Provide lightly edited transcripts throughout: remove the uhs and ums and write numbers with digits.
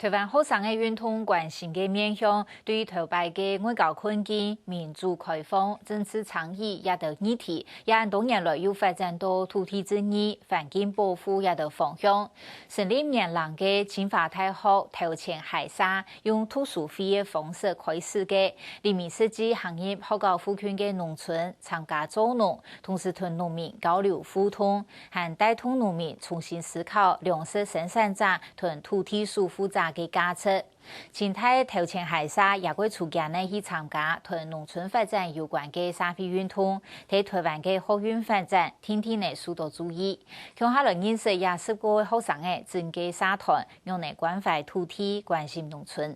台湾学生的运动关心的面向，对于台湾的外交困境、民主开放、政治倡议也得议题，也多年来又发展到土地正义、环境保护也得方向。成立年lang的清华大學頭前海沙用圖書會的方式開始嘅，裡面設計行業學校附近嘅農村參加助農，同時同農民交流互動，還帶動農民重新思考糧食生產者同土地所負責嘅價值。清大頭前海沙也會出現呢去參加同農村發展有關嘅社會運動，對台灣嘅學運發展天天呢受到注意。向下來認識20個學生嘅政計社團，用嚟關懷土地、關心農村。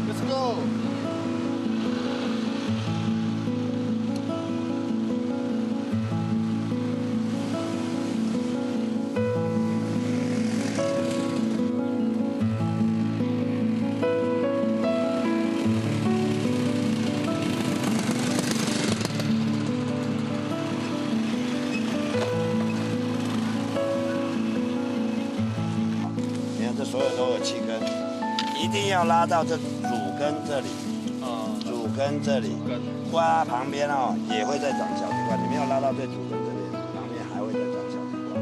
Let's go. 所有都有气根，一定要拉到这乳根这里，乳根这里，瓜旁边哦也会再长小地瓜，你没有拉到最主根这里，旁边还会再长小地瓜。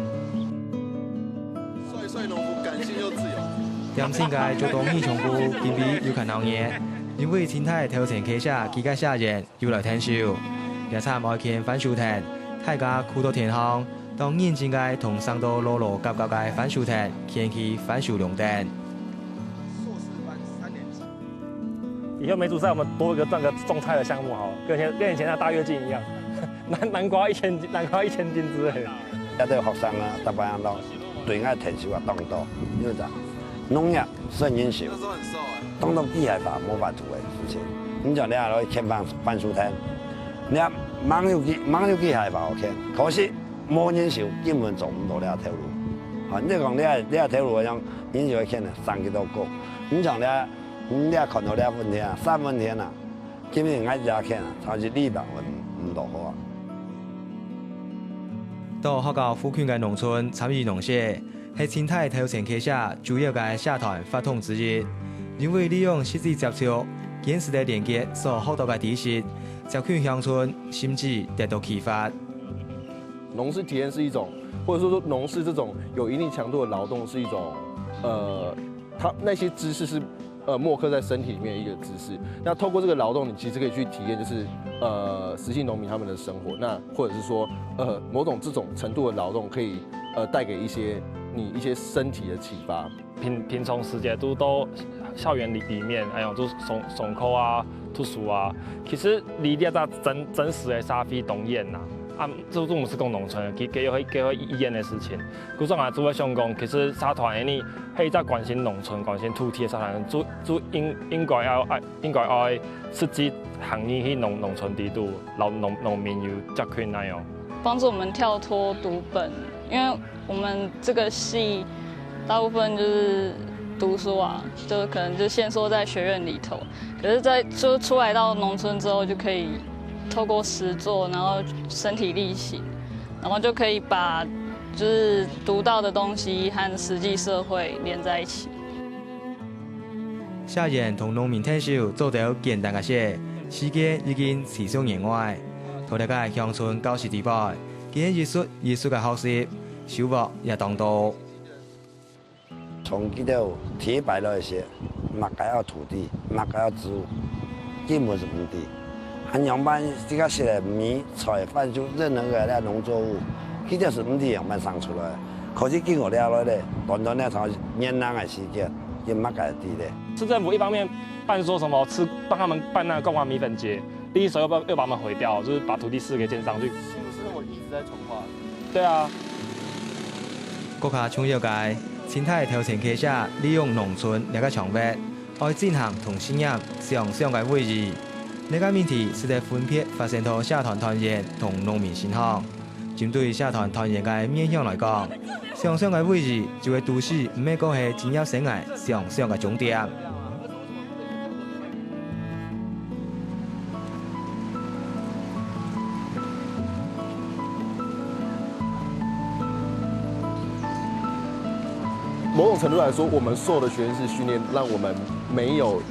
帅帅农夫，感性又自由。點先界做到義重部，見比要勤鬧嘢，因為前太頭前企下幾家下人要來聽笑，也參外見反樹亭，大家酷到天空。當然前界同上到羅羅夾夾嘅番薯田，掀起番薯龍燈。碩士班3年級。以後梅主賽我們多一個那個種菜的項目好，跟以前的大躍進一樣，南瓜1000斤之類。一啲學生啊，特別係咯，對我提手啊當多，因為就農業剩因少，當到機械化冇法做嘅事情。你像你係攞去牽番薯田，你猛要機械化去牽，可惜。冇人手根本做唔到呢條路，啊！你講呢條路樣，人就會見啊3幾多個，你像你看到呢分天啊3分天啊，基本上家見啊，超市200唔落好啊。到學校附近嘅農村參與農社，係前太頭前旗下主要嘅社團發動之一，因為利用實際接觸、現實嘅連結所學到嘅知識，就區鄉村甚至得到啟發。農事體驗是一種，或者說農事這種有一定強度的勞動是一種，它那些知識是默刻在身體裡面的一個知識。那透過這個勞動，你其實可以去體驗，就是實際農民他們的生活。那或者是說，某種這種程度的勞動可以帶給你一些身體的啟發。平常時間都到校園裡面，哎呀，都上課啊、圖書啊，其實離啲真實的社會動員呐。啊，這都唔是講農村，佢有意見的事情。古上啊，主要想講，其實社團呢，係在關心農村、關心土地嘅社團，就應該要實際行業去農村地度，農民有加權那樣。幫助我們跳脫讀本，因為我們這個系大部分就是讀書啊，就可能就限縮在學院裡頭，可是就出來到農村之後就可以。透過實作，然後身體力行，然後就可以把就是讀到的東西和實際社會連在一起。社員同農民聽手做到簡單嘅事，時間已經持續年外，土地嘅鄉村教師地位，見藝術嘅學習收穫也當多。從這條鐵白來寫，乜解要土地，乜解要植物，基本是唔地。很樣板，這個是米、菜、番薯，任何個那農作物，佢就是唔地樣板生出來。可是經過了來咧，短短那長年長的時間，也乜解地咧。市政府一方面辦說什麼幫他們辦那個貢丸米粉節，另一手又把他們毀掉，就是把土地4給建上去。是不是我一直在重化？對啊。國家重要界，前太頭前旗下利用農村這個場域，愛進行同信仰上嘅會議。呢個問題是在分別發生到社團團員同農民身上。針對社團團員嘅面向來講，上嘅會議就會都市唔係講係緊要性嘅上嘅重點。某种程度来说，我们受的学生式训练，让我们没有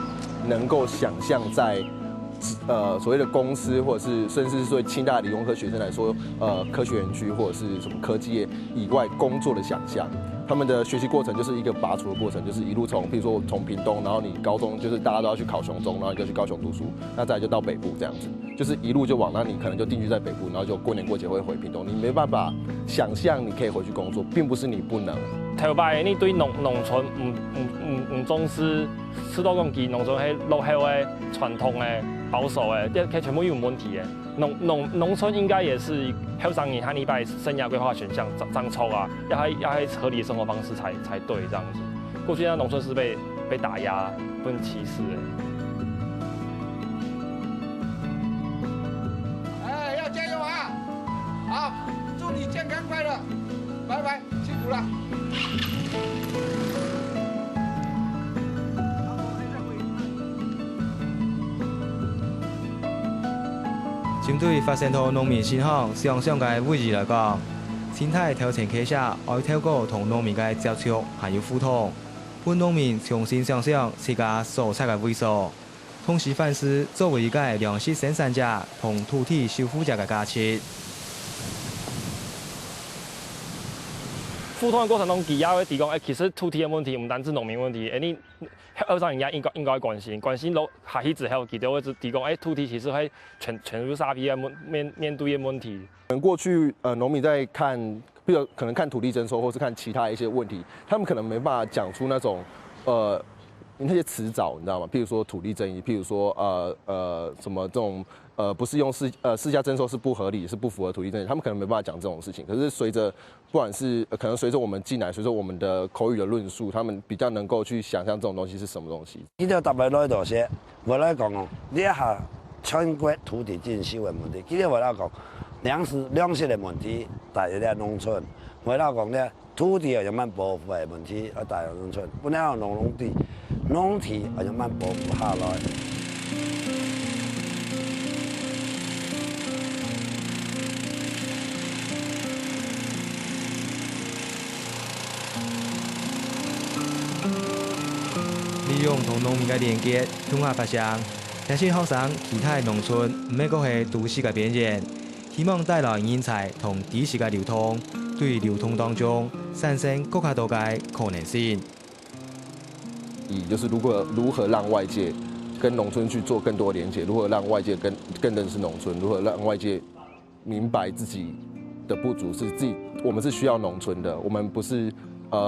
能够想象在所谓的公司，或者是甚至是对清大理工科学生来说，科学园区或者是什么科技业以外工作的想象。他们的学习过程就是一个拔除的过程，就是一路从，比如说从屏东，然后你高中就是大家都要去考雄中，然后你就去高雄读书，那再来就到北部这样子，就是一路就往，那你可能就定居在北部，然后就过年过节会回屏东，你没办法想象你可以回去工作，并不是你不能。台北你对农村唔重视，指导讲其农村迄落后的传统的保守的，这全部有问题的。农村应该也是后3年和你把生涯规划选项张抽啊，要合理的生活方式才对这样子。过去那农村是被打压、被歧视的。哎，要加油啊！好，祝你健康快乐，拜拜，辛苦了。针对发生到农民身上上嘅位置来讲，生态调整科下爱透过同农民嘅接触还有互动，帮农民重新想象自家所在嘅位所，同时反思作为一个粮食生产者同土地守护者嘅价值。互通的过程中，其也会提供，其实土地的问题唔单止农民问题，你二上人家应该关心落下去之后，其实会提供，土地其实会全入沙皮的面对的问题。过去农民在看，比如可能看土地征收，或是看其他一些问题，他们可能没办法讲出那种那些词藻，你知道吗？譬如说土地争议，譬如说什么这种不是用市价征收是不合理，是不符合土地争议，他们可能没办法讲这种事情。可是随着不管是可能随着我们进来，随着我们的口语的论述，他们比较能够去想象这种东西是什么东西。伊就特别来度些，我来讲哦，你一下全国土地征收的问题，今日我来讲粮食的问题，大约在农村，我来讲咧土地有蛮保护的问题，大约农村，本来有农地有蛮保护下来。利用同农民嘅连接，统合发想，提醒学生其他农村唔係個係都市嘅邊緣，希望帶來人才同知識嘅流通，對流通當中產生更加多嘅可能性。就是如何让外界跟农村去做更多连接，如何让外界更认识农村，如何让外界明白自己的不足是我们是需要农村的，我们不是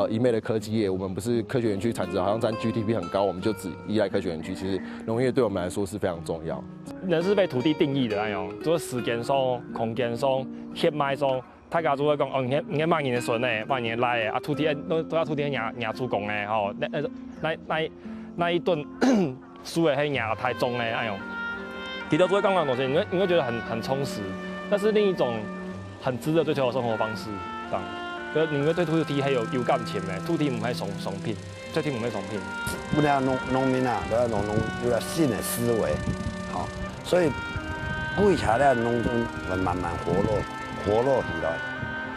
一昧的科技业，我们不是科学园区产值好像占 GDP 很高，我们就只依赖科学园区。其实农业对我们来说是非常重要。人是被土地定义的那种，做时间上、空间上、血脉上，大家就会讲哦，你万年的孙诶，万年来诶，土地都要土地养主公诶，吼，那一顿输诶，迄养太重诶，那种。提到这个刚刚的东西，你会觉得很充实，那是另一种很值得追求的生活方式，这样。所以你会对土地係有感情嘅，土地唔係商品，土地唔係商品。本來農民啊，都要有了新的思維，好，所以為下咧農村會慢慢活絡起來。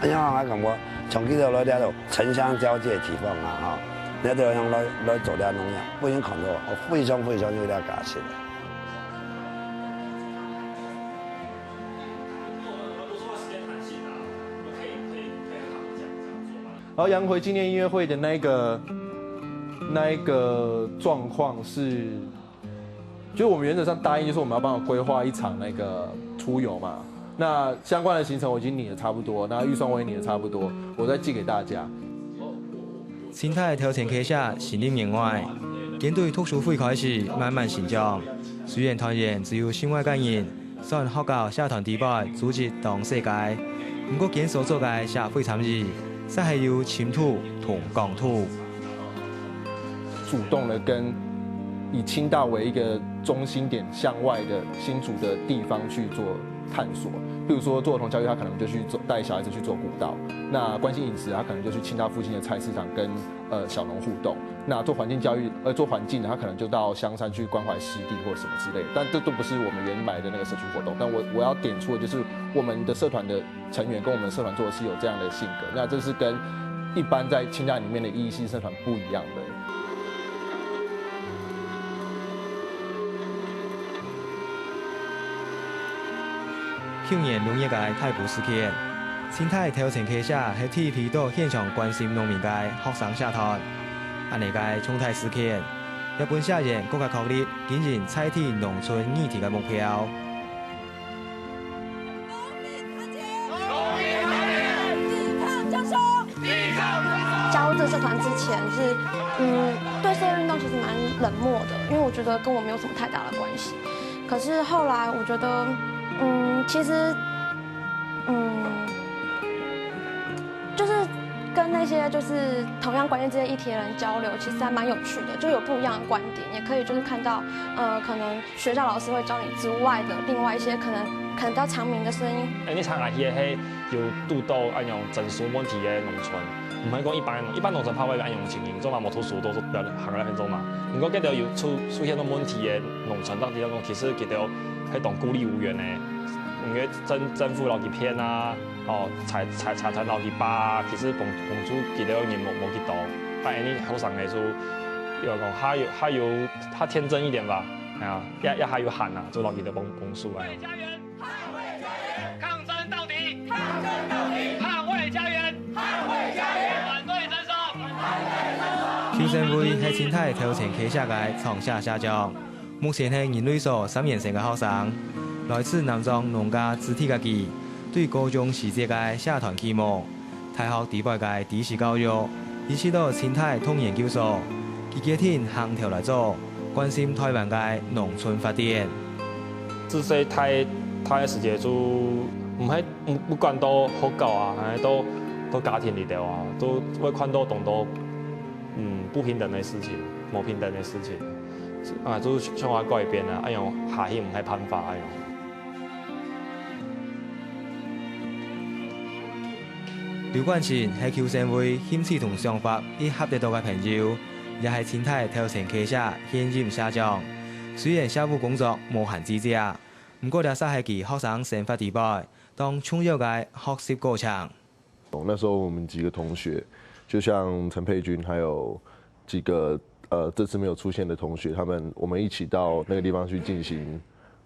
而且我感覺從幾條來啲度城鄉交界地方啊，哈，你都用來做啲農業，不用看到我非常有啲價值。然后杨回纪念音乐会的那一个状况是，就我们原则上答应，就是我们要帮我规划一场那个出游嘛。那相关的行程我已经拟得差不多，那预算我也拟得差不多，我再寄给大家。生態調整科下10年外，經對讀書會開始慢慢成長。雖然團員只有15個人，算學校社團地位組織當世界，不過見所做嘅社會參與。是還有침土同港土，主動的跟以清大為一個中心點向外的新竹的地方去做探索。比如說做兒童教育，他可能就去帶小孩子去做古道；那關心飲食，他可能就去清大附近的菜市場跟小農互動。那做環境教育，做環境的，他可能就到香山去關懷濕地或什麼之類的。但這都不是我們原來的那個社區活動。但我要點出的就是我們的社團的成員跟我們社團做的是有這樣的性格。那這是跟一般在清大里面的艺系社团不一样的。去年6月嘅太埔事件，清泰头前旗下喺 TVB 度现场关心农民嘅学生社团，安尼嘅冲太事件，日本社员更加确立竟然采取农村议题嘅目标。加入这个社团之前是，对社会运动其实蛮冷漠的，因为我觉得跟我没有什么太大的关系。可是后来我觉得，其实，就是跟那些就是同样关心这些议题的人交流，其实还蛮有趣的，就有不一样的观点，也可以就是看到，可能学校老师会教你之外的另外一些可能比较长明的声音。你参加去的迄有拄到按用证书问题的农村，唔係講一般農村拍位嘅按用情形，做嘛冇圖書都表行來很多嘛。如果見到有出現到問題嘅農村，當地當中其實見到係當孤立無援嘅，因為政府攞幾片啊，財產攞幾把啊，其實幫助見到人冇幾多。但係你後生嘅就要講，他天真一點吧，係啊，也還有喊啊，就攞幾多幫助啊。求生會係清泰頭前旗下嘅創社社長，目前係人類所3年生嘅學生，來自南莊農家子弟嘅佢，對高中時節嘅社團啟蒙，大學地位嘅知識教育，以至到清泰通研究所，佢決定行條來做，關心台灣嘅農村發展。自細睇嘅時節就不管到學校啊，都家庭裏頭啊，都會看到咁多不平等的事情，冇平等的事情，啊，都向我改變啦，哎呦，下去唔係辦法哎呦。劉冠前係求生會興趣同想法已合得到嘅朋友，也係清泰頭前旗下現任社長。雖然社務工作無限制者，不過了曬係其學生生活地位，當重要嘅學習過程。那時候我們幾個同學，就像陳佩君，還有幾個這次沒有出現的同學，我們一起到那個地方去進行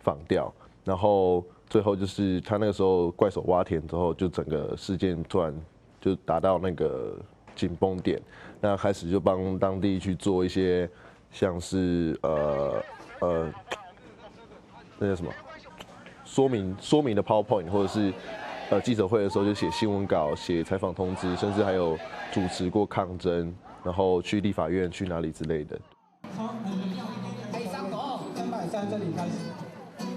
訪調，然後最後就是他那個時候怪手挖田之後，就整個事件突然就達到那個緊繃點，那開始就幫當地去做一些像是那叫什麼說明的 PowerPoint， 或者是記者會的時候就寫新聞稿、寫採訪通知，甚至還有主持過抗爭，然後去立法院、去哪裡之類的。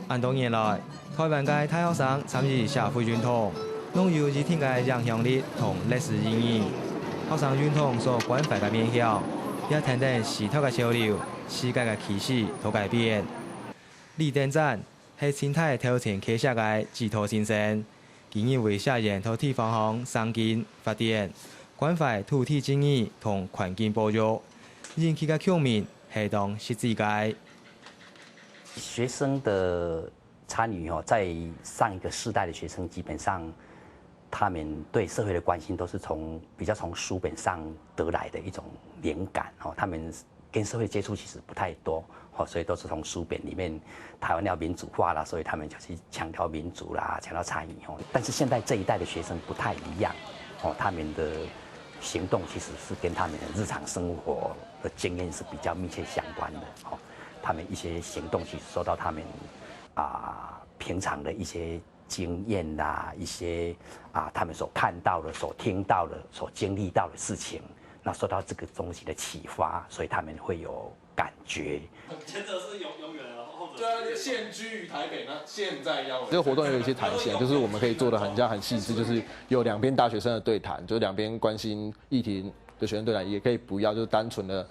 按多年來，台灣嘅大學生參與社會運動，擁有一定嘅影響力同歷史意義。學生運動所關懷嘅面向，也聽等時代嘅潮流、世界嘅趨勢同改變。李登贊係清泰頭前旗下嘅指導先生。建議為社員同地方行生建發展，關懷土地正義同環境保育，引起嘅鄉民係當實際嘅。學生的參與在上一個世代的學生，基本上他們對社會的關心都是比較從書本上得來的一種靈感，他們跟社會接觸其實不太多，所以都是從書本裡面，台灣要民主化啦，所以他們就去強調民主啦，強調參與。但是現在這一代的學生不太一樣，他們的行動其實是跟他們的日常生活的經驗是比較密切相關的。他們一些行動其實受到他們平常的一些經驗啦，一些他們所看到的、所聽到的、所經歷到的事情。那受到這個東西的啟發，所以他們會有感覺。前者是永遠啊，後者對啊，現居於台北呢，現在要這個活動也有一些彈性，就是我們可以做得很細緻，就是有兩邊大學生的對談，就是兩邊關心議題的學生對談，也可以不要就是單純的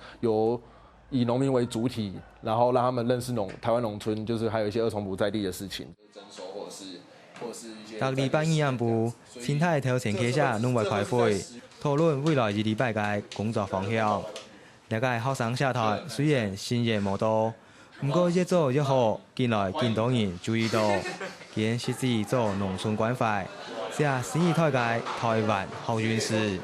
以農民為主體，然後讓他們認識台灣農村，就是還有一些二重埔在地的事情，徵收或者是一些。隔禮拜議案部清泰頭前旗下農委開會。討論未來2禮拜嘅工作方向。呢個學生社團雖然新人無多，不過越做越好，近來見到人注意到，見實際做農村關懷，寫新一代嘅台灣好運事。